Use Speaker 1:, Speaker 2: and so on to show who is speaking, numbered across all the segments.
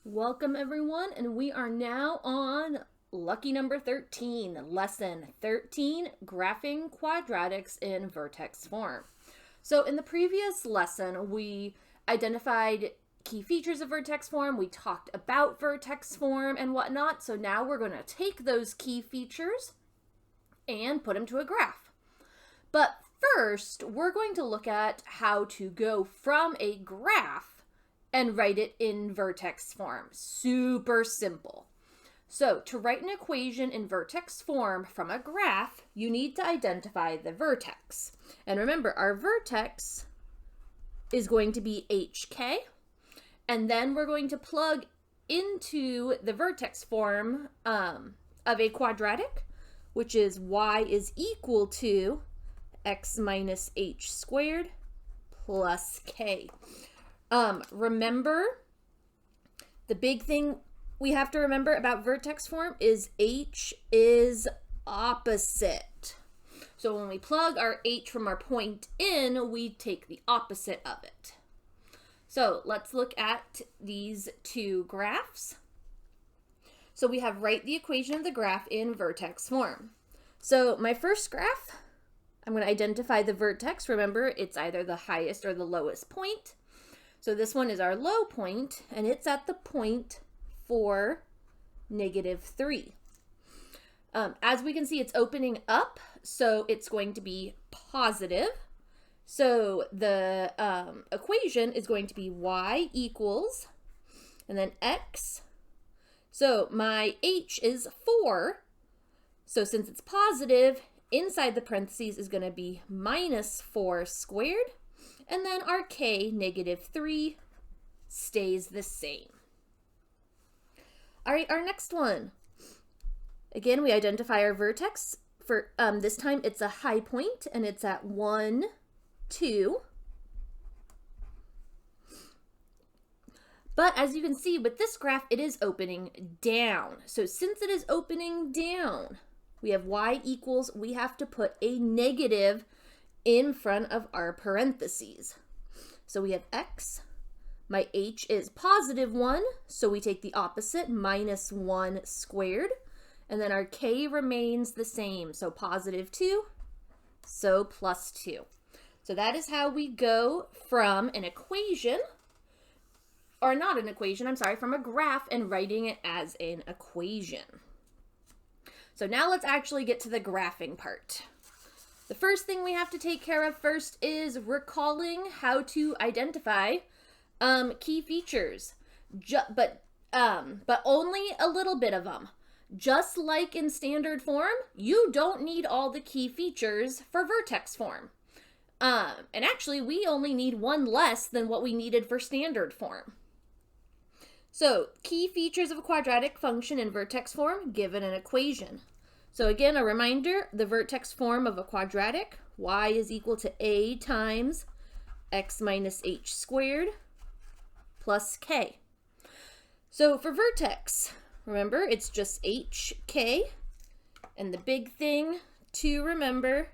Speaker 1: Welcome everyone, and we are now on lucky number 13, lesson 13, graphing quadratics in vertex form. So in the previous lesson, we identified key features of vertex form, we talked about vertex form and whatnot, so now we're going to take those key features and put them to a graph. But first, we're going to look at how to go from a graph and write it in vertex form. Super simple. So to write an equation in vertex form from a graph, you need to identify the vertex. And remember, our vertex is going to be HK, and then we're going to plug into the vertex form of a quadratic, which is y is equal to x minus h squared plus k. Remember, the big thing we have to remember about vertex form is h is opposite. So when we plug our h from our point in, we take the opposite of it. So let's look at these two graphs. So we have write the equation of the graph in vertex form. So my first graph, I'm going to identify the vertex. Remember, it's either the highest or the lowest point. So this one is our low point, and it's at the point 4, -3. As we can see, it's opening up, so it's going to be positive. So the equation is going to be y equals, and then x. So my h is 4. So since it's positive, inside the parentheses is going to be -4 squared. And then our k, -3, stays the same. All right, our next one. Again, we identify our vertex. For this time, it's a high point, and it's at 1, 2. But as you can see, with this graph, it is opening down. So since it is opening down, we have y equals, we have to put a negative in front of our parentheses. So we have x, my h is +1, so we take the opposite, -1 squared, and then our k remains the same, so +2, so +2. So that is how we go from an equation, or not an equation, I'm sorry, from a graph and writing it as an equation. So now let's actually get to the graphing part. The first thing we have to take care of first is recalling how to identify key features, but only a little bit of them. Just like in standard form, you don't need all the key features for vertex form. And actually, we only need one less than what we needed for standard form. So, key features of a quadratic function in vertex form given an equation. So again, a reminder, the vertex form of a quadratic, y is equal to a times x minus h squared plus k. So for vertex, remember, it's just hk, and the big thing to remember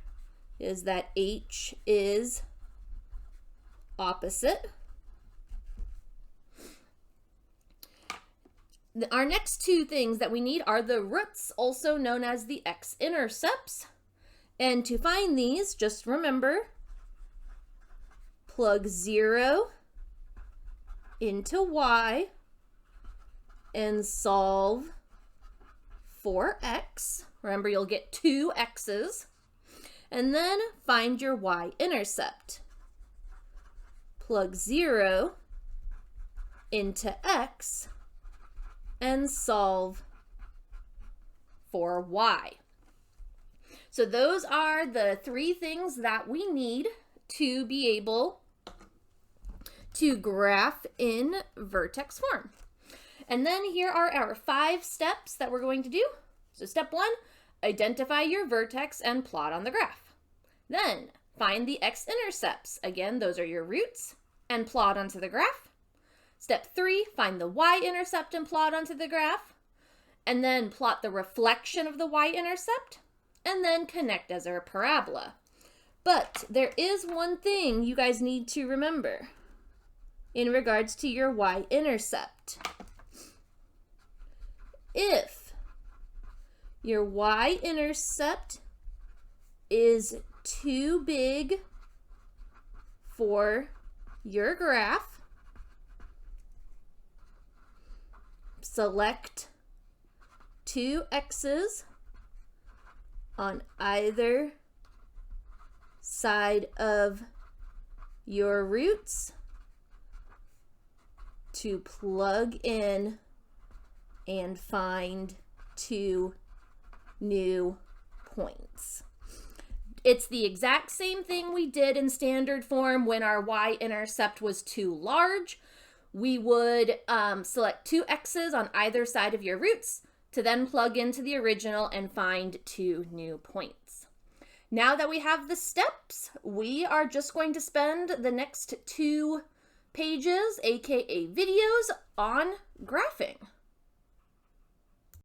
Speaker 1: is that h is opposite. Our next two things that we need are the roots, also known as the x-intercepts. And to find these, just remember, plug 0 into y and solve for x. Remember, you'll get 2 x's. And then find your y-intercept. Plug 0 into x and solve for y. So those are the 3 things that we need to be able to graph in vertex form. And then here are our 5 steps that we're going to do. So step 1, identify your vertex and plot on the graph. Then find the x-intercepts. Again, those are your roots, and plot onto the graph. Step 3, find the y-intercept and plot onto the graph, and then plot the reflection of the y-intercept, and then connect as a parabola. But there is one thing you guys need to remember in regards to your y-intercept. if your y-intercept is too big for your graph, select two x's on either side of your roots to plug in and find two new points. It's the exact same thing we did in standard form when our y-intercept was too large. We would select two x's on either side of your roots to then plug into the original and find two new points. Now that we have the steps, we are just going to spend the next 2 pages, aka videos, on graphing.